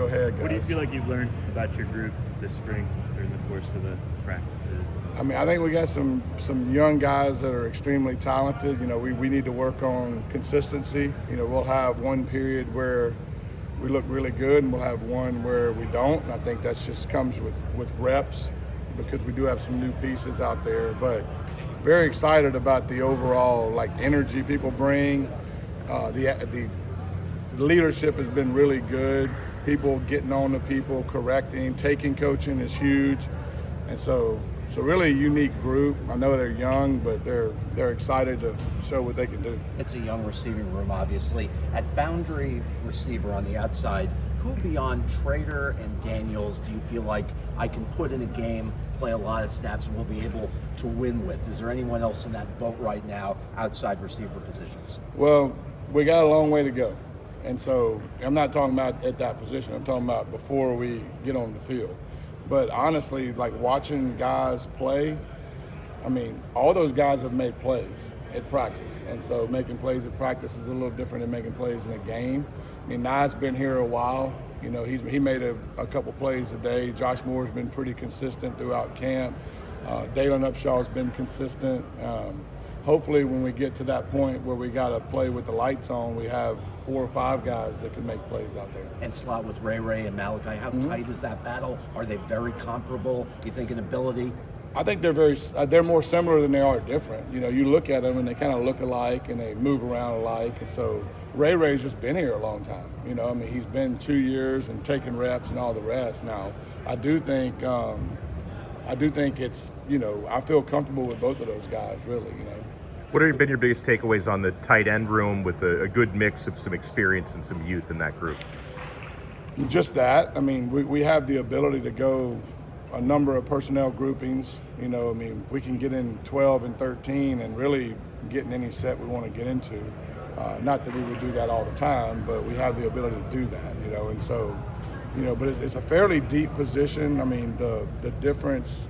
Go ahead, guys. What do you feel like you've learned about your group this spring during the course of the practices? I mean, I think we got some young guys that are extremely talented. You know, we need to work on consistency. You know, we'll have one period where we look really good, and we'll have one where we don't. And I think that just comes with reps, because we do have some new pieces out there. But very excited about the overall energy people bring. The leadership has been really good. People getting on to people, correcting, taking coaching is huge, and so really a unique group. I know they're young, but they're excited to show what they can do. It's a young receiving room, obviously. At boundary receiver on the outside, who beyond Trader and Daniels do you feel like I can put in a game, play a lot of snaps, and we'll be able to win with? Is there anyone else in that boat right now outside receiver positions? Well, we got a long way to go. And so I'm not talking about at that position. I'm talking about before we get on the field. But honestly, watching guys play, I mean, all those guys have made plays at practice. And so making plays at practice is a little different than making plays in a game. I mean, Nye's been here a while. You know, he made a couple plays a day. Josh Moore's been pretty consistent throughout camp. Dalen Upshaw's been consistent. Hopefully when we get to that point where we got to play with the lights on, we have 4 or 5 guys that can make plays out there. And slot with Ray and Malachi, how tight is that battle? Are they very comparable, you think, in ability? I think they're more similar than they are different. You know, you look at them and they kind of look alike and they move around alike. And so Ray's just been here a long time. You know, I mean, he's been 2 years and taking reps and all the rest. Now, I do think it's, you know, I feel comfortable with both of those guys, really, you know. What have been your biggest takeaways on the tight end room with a good mix of some experience and some youth in that group? Just that. I mean, we have the ability to go a number of personnel groupings. You know, I mean, we can get in 12 and 13 and really get in any set we want to get into. Not that we would do that all the time, but we have the ability to do that, you know. And so, you know, but it's a fairly deep position. I mean, the difference,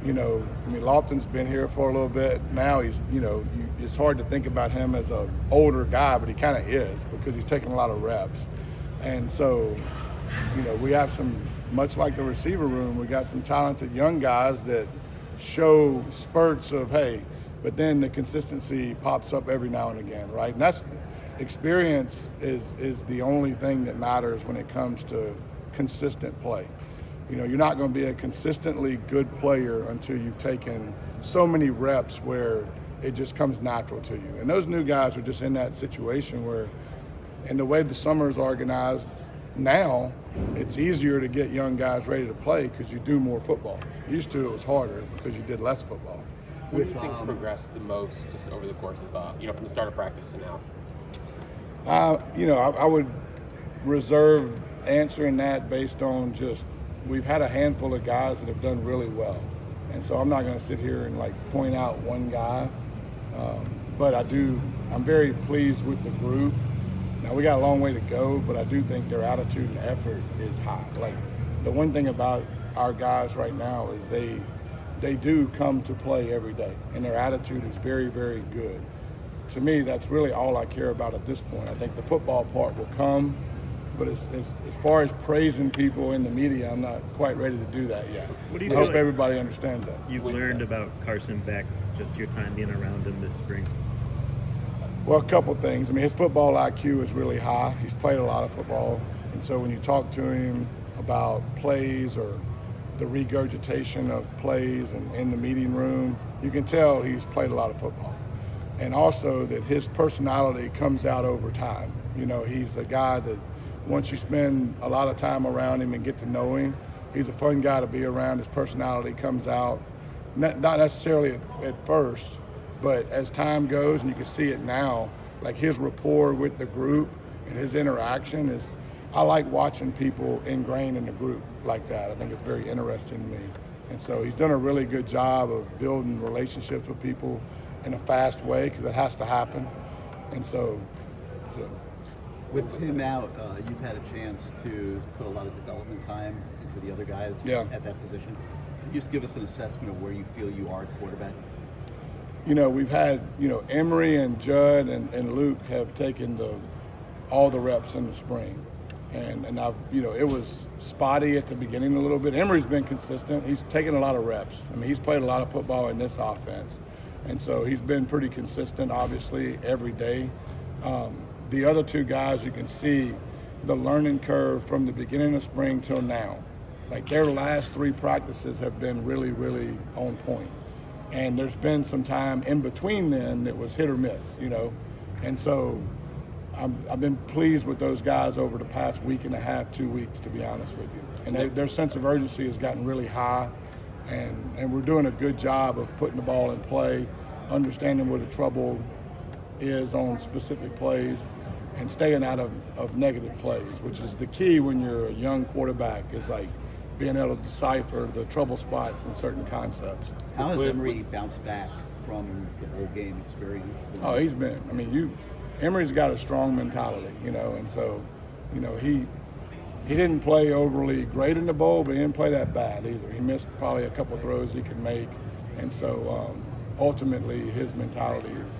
you know, I mean, Lofton's been here for a little bit. Now he's, you know, it's hard to think about him as an older guy, but he kind of is, because he's taking a lot of reps. And so, you know, we have some, much like the receiver room, we got some talented young guys that show spurts of, hey, but then the consistency pops up every now and again, right? And that's, experience is the only thing that matters when it comes to consistent play. You know, you're not going to be a consistently good player until you've taken so many reps where it just comes natural to you. And those new guys are just in that situation where, and the way the summer is organized now, it's easier to get young guys ready to play because you do more football. Used to, it was harder because you did less football. Who do you think's progressed the most just over the course of, you know, from the start of practice to now? You know, I would reserve answering that based on just, we've had a handful of guys that have done really well. And so I'm not going to sit here and point out one guy. But I'm very pleased with the group. Now we got a long way to go, but I do think their attitude and effort is high. The one thing about our guys right now is they do come to play every day, and their attitude is very, very good. To me, that's really all I care about at this point. I think the football part will come, but as far as praising people in the media, I'm not quite ready to do that yet. What do you I feel hope everybody understands that. You've learned about Carson Beck, just your time being around him this spring? Well, a couple things. I mean, his football IQ is really high. He's played a lot of football. And so when you talk to him about plays or the regurgitation of plays and in the meeting room, you can tell he's played a lot of football. And also that his personality comes out over time. You know, he's a guy that once you spend a lot of time around him and get to know him, he's a fun guy to be around. His personality comes out, not necessarily at first, but as time goes, and you can see it now, his rapport with the group and his interaction is, I like watching people ingrained in the group like that. I think it's very interesting to me. And so he's done a really good job of building relationships with people in a fast way, because it has to happen. And so with him out, you've had a chance to put a lot of development time into the other guys at that position. Can you just give us an assessment of where you feel you are at quarterback? You know, we've had, Emry and Judd and Luke have taken all the reps in the spring. And I've, it was spotty at the beginning a little bit. Emry's been consistent. He's taken a lot of reps. I mean, he's played a lot of football in this offense. And so he's been pretty consistent, obviously, every day. The other two guys, you can see the learning curve from the beginning of spring till now. Like their last 3 practices have been really, really on point. And there's been some time in between then that was hit or miss, And so I've been pleased with those guys over the past week and a half, 2 weeks, to be honest with you. And their sense of urgency has gotten really high, and we're doing a good job of putting the ball in play, understanding where the trouble is on specific plays, and staying out of negative plays, which is the key when you're a young quarterback, is like being able to decipher the trouble spots in certain concepts. How has Emry bounced back from the bowl game experience? Oh, he's been, Emory's got a strong mentality, and so, he didn't play overly great in the bowl, but he didn't play that bad either. He missed probably a couple throws he could make, and so ultimately his mentality is,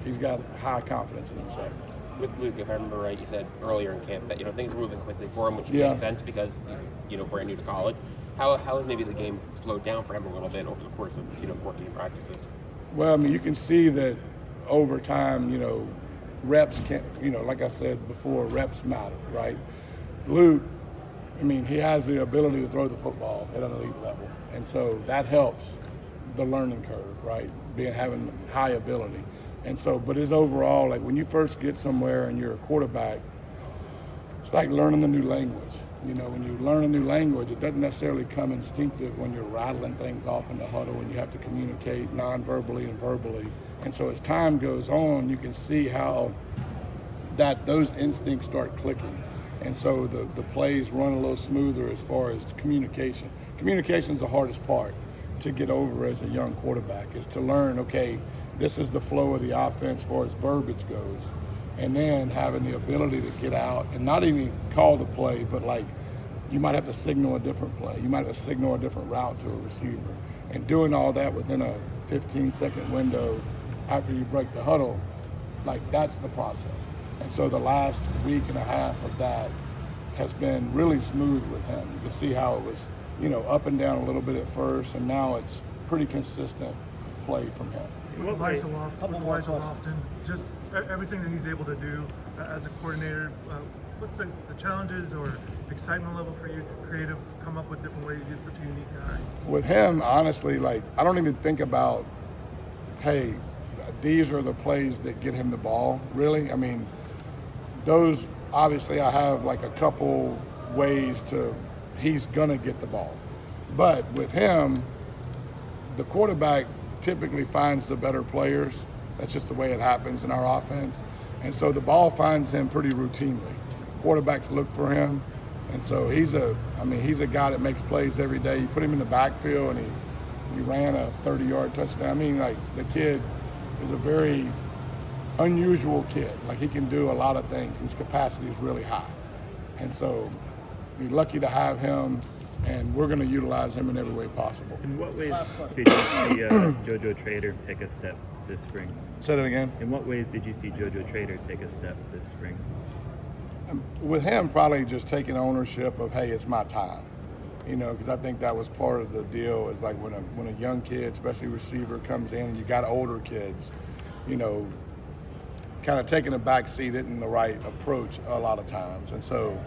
he's got high confidence in himself. With Luke, if I remember right, you said earlier in camp that things are moving quickly for him, which makes sense because he's brand new to college. How has maybe the game slowed down for him a little bit over the course of 14 practices? Well, you can see that over time, reps can, like I said before, reps matter, right? Luke, he has the ability to throw the football at an elite level, and so that helps the learning curve, right? Having high ability. And so, but his overall, like when you first get somewhere and you're a quarterback, it's like learning a new language. When you learn a new language, it doesn't necessarily come instinctive when you're rattling things off in the huddle and you have to communicate non-verbally and verbally. And so as time goes on, you can see how those instincts start clicking. And so the plays run a little smoother as far as communication. Communication's the hardest part to get over as a young quarterback, is to learn, okay, this is the flow of the offense as far as verbiage goes, and then having the ability to get out and not even call the play, but like you might have to signal a different play. You might have to signal a different route to a receiver, and doing all that within a 15-second window after you break the huddle, like that's the process. And so the last week and a half of that has been really smooth with him. You can see how it was, up and down a little bit at first, and now it's pretty consistent play from him. With Elija Lofton, just everything that he's able to do as a coordinator, what's the challenges or excitement level for you to creative come up with different ways? He's such a unique guy. With him, honestly, like I don't even think about, hey, these are the plays that get him the ball, really. Those, obviously I have like a couple ways he's gonna get the ball. But with him, the quarterback typically finds the better players. That's just the way it happens in our offense. And so the ball finds him pretty routinely. Quarterbacks look for him. And so he's a guy that makes plays every day. You put him in the backfield and he ran a 30-yard touchdown. The kid is a very unusual kid. Like he can do a lot of things. His capacity is really high. And so we're lucky to have him, and we're going to utilize him in every way possible. In what ways did you see JoJo Trader take a step this spring? Say that again? In what ways did you see JoJo Trader take a step this spring? With him, probably just taking ownership of, hey, it's my time. Because I think that was part of the deal, is like when a young kid, especially receiver, comes in and you got older kids, kind of taking a back seat isn't the right approach a lot of times. And so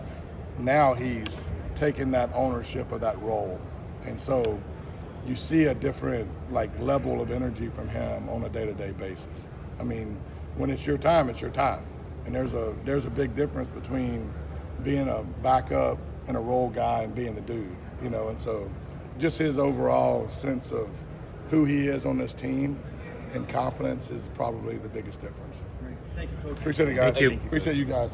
now he's taking that ownership of that role. And so you see a different level of energy from him on a day-to-day basis. When it's your time, it's your time. And there's a big difference between being a backup and a role guy and being the dude, and so just his overall sense of who he is on this team and confidence is probably the biggest difference. Great. Thank you, Coach. Appreciate it, guys. Thank you. Appreciate you guys.